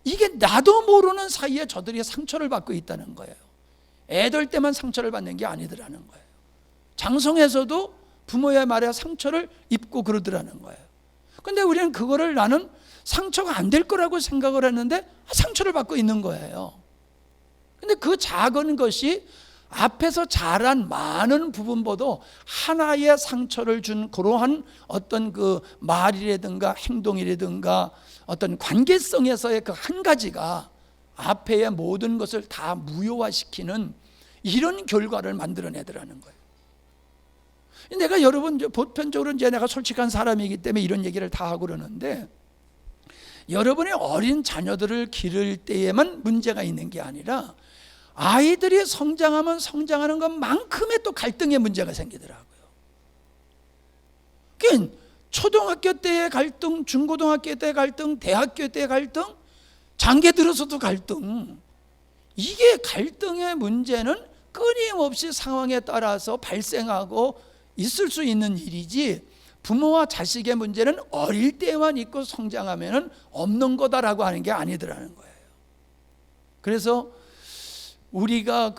이게 나도 모르는 사이에 저들이 상처를 받고 있다는 거예요. 애들 때만 상처를 받는 게 아니더라는 거예요. 장성에서도 부모의 말에 상처를 입고 그러더라는 거예요. 근데 우리는 그거를 나는 상처가 안 될 거라고 생각을 했는데 상처를 받고 있는 거예요. 근데 그 작은 것이 앞에서 잘한 많은 부분보다 하나의 상처를 준 그러한 어떤 그 말이라든가 행동이라든가 어떤 관계성에서의 그 한 가지가 앞에의 모든 것을 다 무효화시키는 이런 결과를 만들어내더라는 거예요. 내가 여러분 보편적으로 이제 내가 솔직한 사람이기 때문에 이런 얘기를 다 하고 그러는데, 여러분의 어린 자녀들을 기를 때에만 문제가 있는 게 아니라 아이들이 성장하면 성장하는 것만큼의 또 갈등의 문제가 생기더라고요. 그러니까 초등학교 때의 갈등, 중고등학교 때의 갈등, 대학교 때의 갈등, 장기 들어서도 갈등. 이게 갈등의 문제는 끊임없이 상황에 따라서 발생하고 있을 수 있는 일이지, 부모와 자식의 문제는 어릴 때만 있고 성장하면 없는 거다라고 하는 게 아니더라는 거예요. 그래서 우리가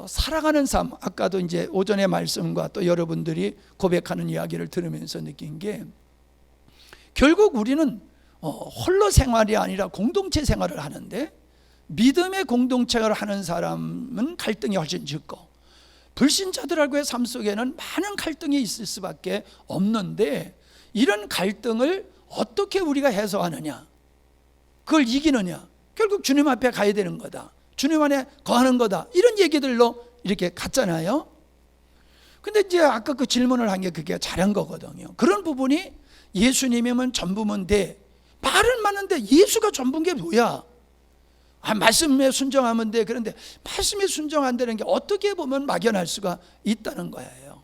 살아가는 삶, 아까도 이제 오전의 말씀과 또 여러분들이 고백하는 이야기를 들으면서 느낀 게, 결국 우리는 홀로 생활이 아니라 공동체 생활을 하는데, 믿음의 공동체를 하는 사람은 갈등이 훨씬 적고 불신자들하고의 삶 속에는 많은 갈등이 있을 수밖에 없는데, 이런 갈등을 어떻게 우리가 해소하느냐, 그걸 이기느냐, 결국 주님 앞에 가야 되는 거다, 주님 안에 거하는 거다, 이런 얘기들로 이렇게 갔잖아요. 근데 이제 아까 그 질문을 한 게 그게 잘한 거거든요. 그런 부분이 예수님이면 전부면 돼, 말은 많은데 예수가 전부인 게 뭐야? 말씀에 순종하면 돼. 그런데 말씀에 순종 안 되는 게 어떻게 보면 막연할 수가 있다는 거예요.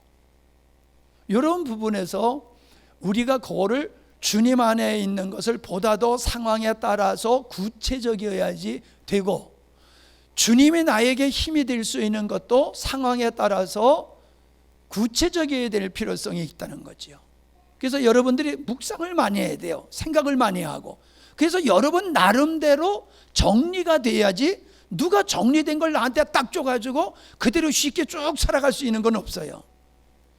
이런 부분에서 우리가 그거를 주님 안에 있는 것을 보다 더 상황에 따라서 구체적이어야지 되고, 주님이 나에게 힘이 될 수 있는 것도 상황에 따라서 구체적이어야 될 필요성이 있다는 거죠. 그래서 여러분들이 묵상을 많이 해야 돼요. 생각을 많이 하고. 그래서 여러분 나름대로 정리가 돼야지, 누가 정리된 걸 나한테 딱 줘가지고 그대로 쉽게 쭉 살아갈 수 있는 건 없어요.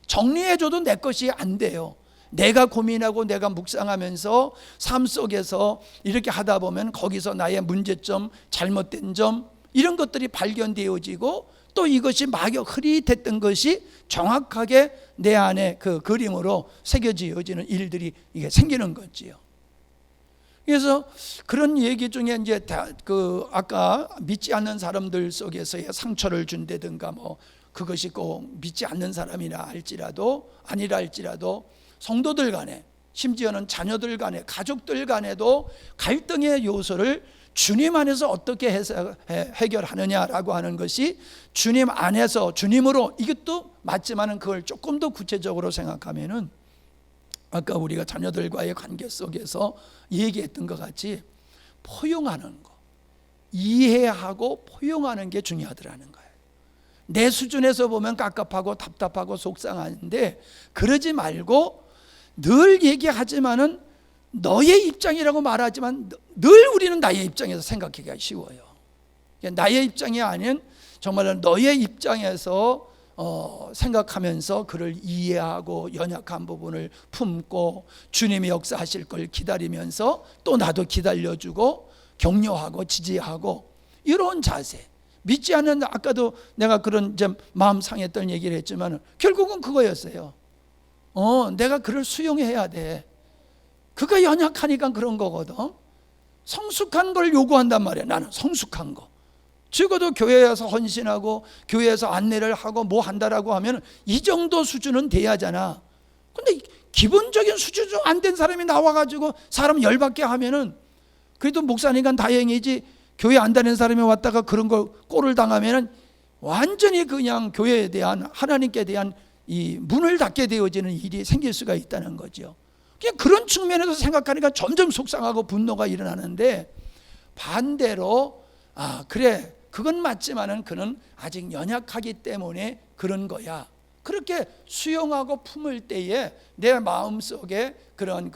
정리해줘도 내 것이 안 돼요. 내가 고민하고 내가 묵상하면서 삶 속에서 이렇게 하다 보면 거기서 나의 문제점, 잘못된 점, 이런 것들이 발견되어지고, 또 이것이 막역 흐릿했던 것이 정확하게 내 안에 그 그림으로 새겨지어지는 일들이 이게 생기는 거지요. 그래서 그런 얘기 중에 이제 아까 믿지 않는 사람들 속에서의 상처를 준다든가 뭐 그것이 꼭 믿지 않는 사람이라 할지라도 아니라 할지라도 성도들 간에, 심지어는 자녀들 간에, 가족들 간에도 갈등의 요소를 주님 안에서 어떻게 해결하느냐라고 하는 것이 주님 안에서 주님으로, 이것도 맞지만은 그걸 조금 더 구체적으로 생각하면은 아까 우리가 자녀들과의 관계 속에서 얘기했던 것 같이 포용하는 거, 이해하고 포용하는 게 중요하더라는 거예요. 내 수준에서 보면 깝깝하고 답답하고 속상한데 그러지 말고, 늘 얘기하지만은 너의 입장이라고 말하지만 늘 우리는 나의 입장에서 생각하기가 쉬워요. 나의 입장이 아닌 정말 너의 입장에서 생각하면서 그를 이해하고 연약한 부분을 품고 주님이 역사하실 걸 기다리면서 또 나도 기다려주고 격려하고 지지하고, 이런 자세. 믿지 않는, 아까도 내가 그런 좀 마음 상했던 얘기를 했지만 결국은 그거였어요. 내가 그를 수용해야 돼. 그가 연약하니까 그런 거거든. 성숙한 걸 요구한단 말이야. 나는 성숙한 거. 적어도 교회에서 헌신하고 교회에서 안내를 하고 뭐 한다라고 하면 이 정도 수준은 돼야 하잖아. 근데 기본적인 수준 좀 안 된 사람이 나와가지고 사람 열받게 하면은, 그래도 목사니까 다행이지, 교회 안 다니는 사람이 왔다가 그런 걸 꼴을 당하면은 완전히 그냥 교회에 대한, 하나님께 대한 이 문을 닫게 되어지는 일이 생길 수가 있다는 거죠. 그냥 그런 측면에서 생각하니까 점점 속상하고 분노가 일어나는데, 반대로 그래, 그건 맞지만은 그는 아직 연약하기 때문에 그런 거야. 그렇게 수용하고 품을 때에 내 마음속에 그런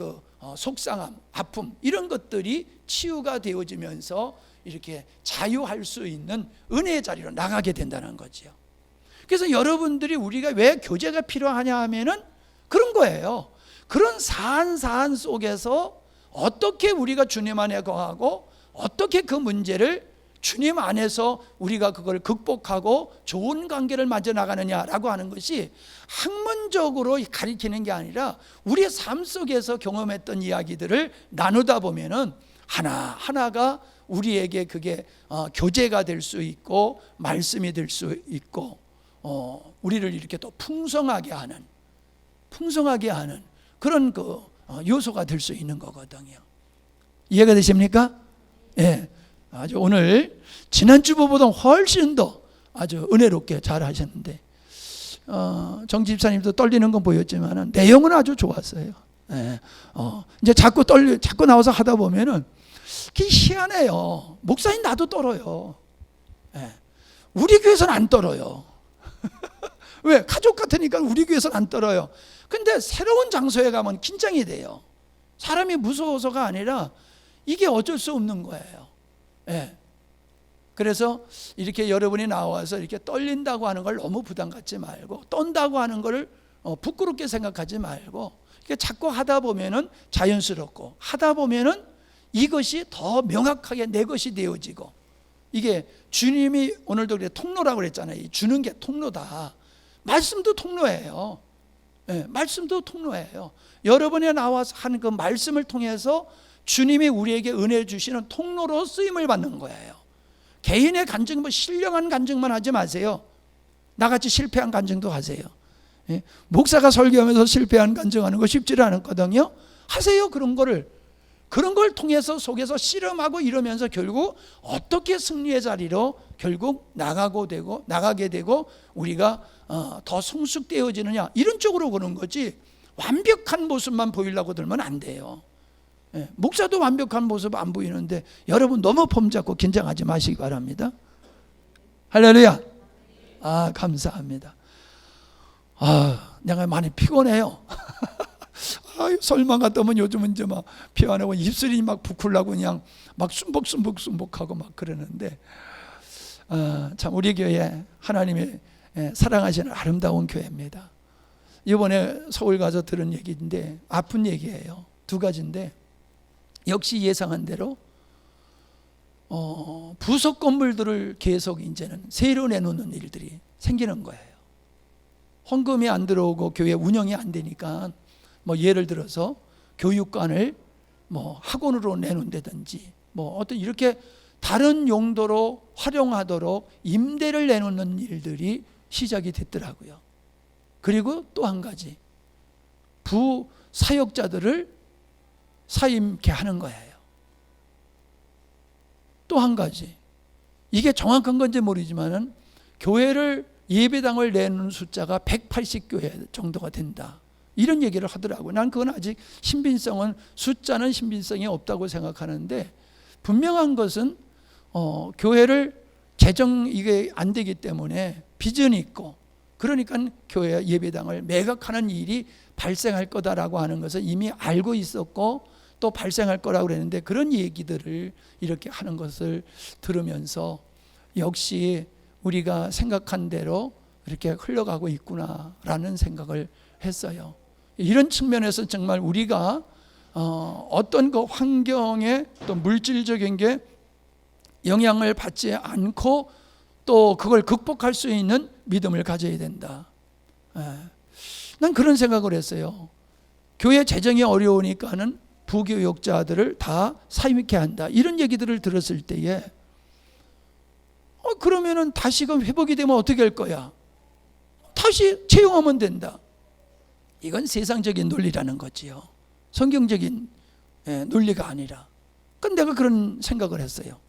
속상함, 아픔, 이런 것들이 치유가 되어지면서 이렇게 자유할 수 있는 은혜의 자리로 나가게 된다는 거죠. 그래서 여러분들이 우리가 왜 교제가 필요하냐 하면은 그런 거예요. 그런 사안 속에서 어떻게 우리가 주님 안에 거하고 어떻게 그 문제를 주님 안에서 우리가 그걸 극복하고 좋은 관계를 만져 나가느냐라고 하는 것이 학문적으로 가리키는 게 아니라 우리의 삶 속에서 경험했던 이야기들을 나누다 보면은 하나하나가 우리에게 그게 교제가 될 수 있고 말씀이 될 수 있고 우리를 이렇게 또 풍성하게 하는 그런 요소가 될 수 있는 거거든요. 이해가 되십니까? 예. 아주 오늘 지난주보다 훨씬 더 아주 은혜롭게 잘 하셨는데, 정 집사님도 떨리는 건 보였지만 내용은 아주 좋았어요. 예. 이제 자꾸 나와서 하다 보면은 그게 희한해요. 목사님 나도 떨어요. 예. 우리 교회에서는 안 떨어요. 왜? 가족 같으니까 우리 교회에서는 안 떨어요. 근데 새로운 장소에 가면 긴장이 돼요. 사람이 무서워서가 아니라 이게 어쩔 수 없는 거예요. 예. 그래서 이렇게 여러분이 나와서 이렇게 떨린다고 하는 걸 너무 부담 갖지 말고, 떤다고 하는 걸 부끄럽게 생각하지 말고, 이렇게 자꾸 하다 보면은 자연스럽고, 하다 보면은 이것이 더 명확하게 내 것이 되어지고, 이게 주님이 오늘도 그래 통로라고 그랬잖아요. 주는 게 통로다. 말씀도 통로예요. 예, 말씀도 통로예요. 여러분이 나와서 하는 그 말씀을 통해서 주님이 우리에게 은혜 주시는 통로로 쓰임을 받는 거예요. 개인의 간증, 신령한 간증만 하지 마세요. 나같이 실패한 간증도 하세요. 예? 목사가 설교하면서 실패한 간증하는 거 쉽지 않거든요. 하세요, 그런 거를. 그런 걸 통해서 속에서 씨름하고 이러면서 결국 어떻게 승리의 자리로 결국 나가게 되고 우리가 더 성숙되어지느냐, 이런 쪽으로 보는 거지 완벽한 모습만 보이려고 들면 안 돼요. 예, 목사도 완벽한 모습 안 보이는데 여러분 너무 폼 잡고 긴장하지 마시기 바랍니다. 할렐루야. 감사합니다. 내가 많이 피곤해요. 설마 같으면 요즘은 이제 막 피곤하고 입술이 막 부풀라고 그냥 막 순복하고 막 그러는데, 참 우리 교회 하나님의 사랑하시는 아름다운 교회입니다. 이번에 서울 가서 들은 얘기인데 아픈 얘기예요. 두 가지인데, 역시 예상한 대로 부속 건물들을 계속 이제는 새로 내놓는 일들이 생기는 거예요. 헌금이 안 들어오고 교회 운영이 안 되니까 뭐 예를 들어서 교육관을 뭐 학원으로 내놓는다든지 뭐 어떤 이렇게 다른 용도로 활용하도록 임대를 내놓는 일들이 시작이 됐더라고요. 그리고 또 한 가지, 부사역자들을 사임케 하는 거예요. 또 한 가지, 이게 정확한 건지 모르지만은 교회를 예배당을 내는 숫자가 180교회 정도가 된다, 이런 얘기를 하더라고요. 난 그건 아직 숫자는 신빙성이 없다고 생각하는데, 분명한 것은 교회를 이게 안 되기 때문에 비전이 있고, 그러니까 교회 예배당을 매각하는 일이 발생할 거다라고 하는 것을 이미 알고 있었고 또 발생할 거라고 그랬는데, 그런 얘기들을 이렇게 하는 것을 들으면서 역시 우리가 생각한 대로 이렇게 흘러가고 있구나라는 생각을 했어요. 이런 측면에서 정말 우리가 어떤 그 환경에 또 물질적인 게 영향을 받지 않고 또 그걸 극복할 수 있는 믿음을 가져야 된다. 난 그런 생각을 했어요. 교회 재정이 어려우니까는 부교육자들을 다 사임케 한다, 이런 얘기들을 들었을 때에 그러면은 다시금 회복이 되면 어떻게 할 거야? 다시 채용하면 된다. 이건 세상적인 논리라는 거지요. 성경적인 논리가 아니라. 그건 내가 그런 생각을 했어요.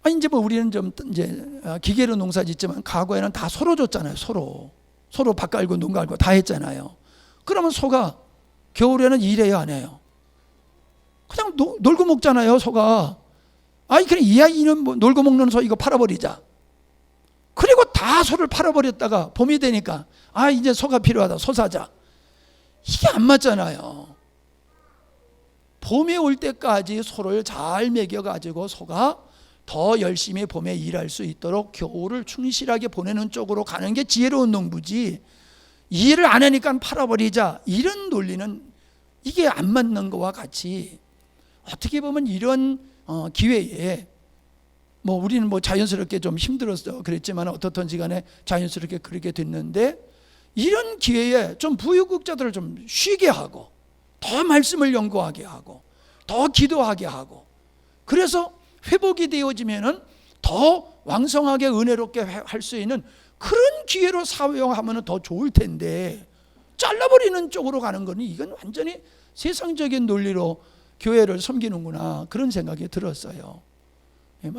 이제 뭐 우리는 좀 이제 기계로 농사 짓지만 과거에는 다 소로 줬잖아요. 소로 밭 갈고 농 갈고 다 했잖아요. 그러면 소가 겨울에는 일해요, 안 해요? 그냥 놀고 먹잖아요, 소가. 그래 이 아이는 뭐 놀고 먹는 소 이거 팔아버리자. 그리고 다 소를 팔아버렸다가 봄이 되니까 이제 소가 필요하다, 소 사자. 이게 안 맞잖아요. 봄이 올 때까지 소를 잘 먹여가지고 소가 더 열심히 봄에 일할 수 있도록 겨울을 충실하게 보내는 쪽으로 가는 게 지혜로운 농부지, 일을 안 하니까 팔아버리자, 이런 논리는 이게 안 맞는 거와 같이, 어떻게 보면 이런 기회에 뭐 우리는 뭐 자연스럽게 좀 힘들었어 그랬지만 어떻든지 간에 자연스럽게 그렇게 됐는데, 이런 기회에 좀 부유국자들을 좀 쉬게 하고 더 말씀을 연구하게 하고 더 기도하게 하고, 그래서 회복이 되어지면은 더 왕성하게 은혜롭게 할 수 있는 그런 기회로 사용하면 더 좋을 텐데, 잘라버리는 쪽으로 가는 거는 이건 완전히 세상적인 논리로 교회를 섬기는구나, 그런 생각이 들었어요.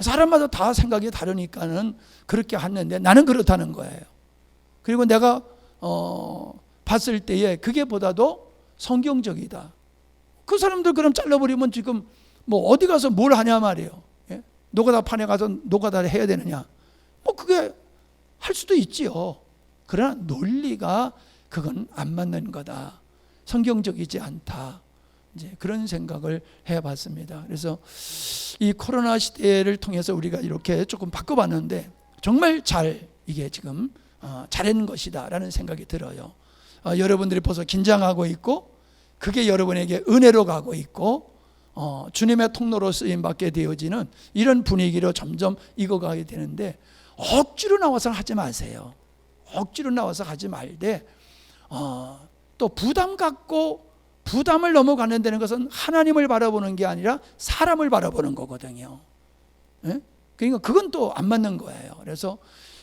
사람마다 다 생각이 다르니까는 그렇게 하는데 나는 그렇다는 거예요. 그리고 내가 봤을 때에 그게 보다도 성경적이다. 그 사람들 그럼 잘라버리면 지금 뭐 어디 가서 뭘 하냐 말이에요. 노가다 판에 가서 노가다를 해야 되느냐, 뭐 그게 할 수도 있지요. 그러나 논리가 그건 안 맞는 거다, 성경적이지 않다, 이제 그런 생각을 해봤습니다. 그래서 이 코로나 시대를 통해서 우리가 이렇게 조금 바꿔봤는데 정말 이게 지금 잘한 것이다라는 생각이 들어요. 여러분들이 벌써 긴장하고 있고 그게 여러분에게 은혜로 가고 있고 주님의 통로로 쓰임받게 되어지는 이런 분위기로 점점 익어가게 되는데, 억지로 나와서 하지 마세요. 억지로 나와서 하지 말되 또 부담 갖고 부담을 넘어가는 데는 것은 하나님을 바라보는 게 아니라 사람을 바라보는 거거든요. 그러니까 그건 또 안 맞는 거예요. 그래서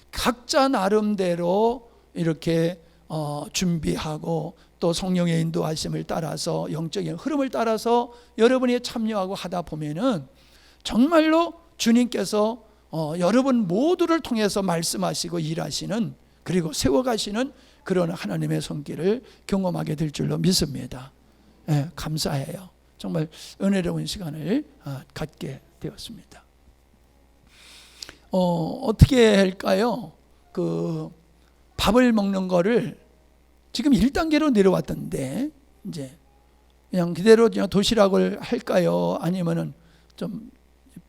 각자 나름대로 이렇게 준비하고 또 성령의 인도하심을 따라서 영적인 흐름을 따라서 여러분이 참여하고 하다 보면은 정말로 주님께서 여러분 모두를 통해서 말씀하시고 일하시는, 그리고 세워가시는 그런 하나님의 손길을 경험하게 될 줄로 믿습니다. 예, 감사해요. 정말 은혜로운 시간을 갖게 되었습니다. 어떻게 할까요? 그 밥을 먹는 거를 지금 1단계로 내려왔던데 이제 그냥 그대로 그냥 도시락을 할까요? 아니면은 좀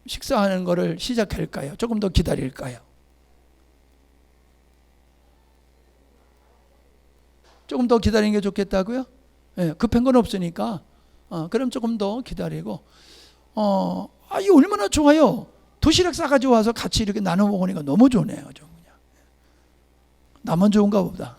식사하는 거를 시작할까요? 조금 더 기다릴까요? 조금 더 기다리는 게 좋겠다고요? 예, 급한 건 없으니까 그럼 조금 더 기다리고 이거 얼마나 좋아요. 도시락 싸가지고 와서 같이 이렇게 나눠 먹으니까 너무 좋네요. 좀 그냥. 나만 좋은가 보다.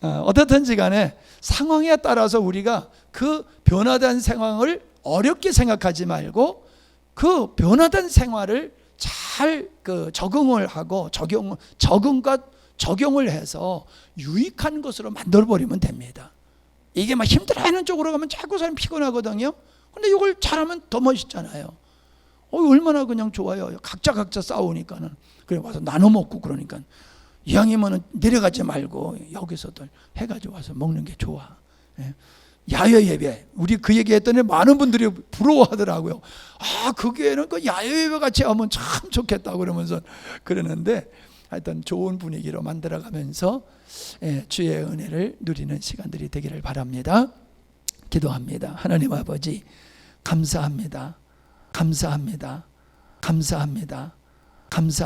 어떻든지 간에 상황에 따라서 우리가 그 변화된 상황을 어렵게 생각하지 말고 그 변화된 생활을 잘 적응을 하고 적용을 해서 유익한 것으로 만들어버리면 됩니다. 이게 막 힘들어하는 쪽으로 가면 자꾸 사람 피곤하거든요. 근데 이걸 잘하면 더 멋있잖아요. 얼마나 그냥 좋아요. 각자 싸우니까는. 그래 와서 나눠 먹고 그러니까 이왕이면은 내려가지 말고 여기서들 해가지고 와서 먹는 게 좋아. 예. 야외 예배, 우리 그 얘기했더니 많은 분들이 부러워하더라고요. 그 교회는 그 야외 예배 같이 하면 참 좋겠다 그러면서 그러는데 하여튼 좋은 분위기로 만들어가면서 주의 은혜를 누리는 시간들이 되기를 바랍니다. 기도합니다. 하나님 아버지 감사합니다. 감사합니다. 감사합니다. 감사.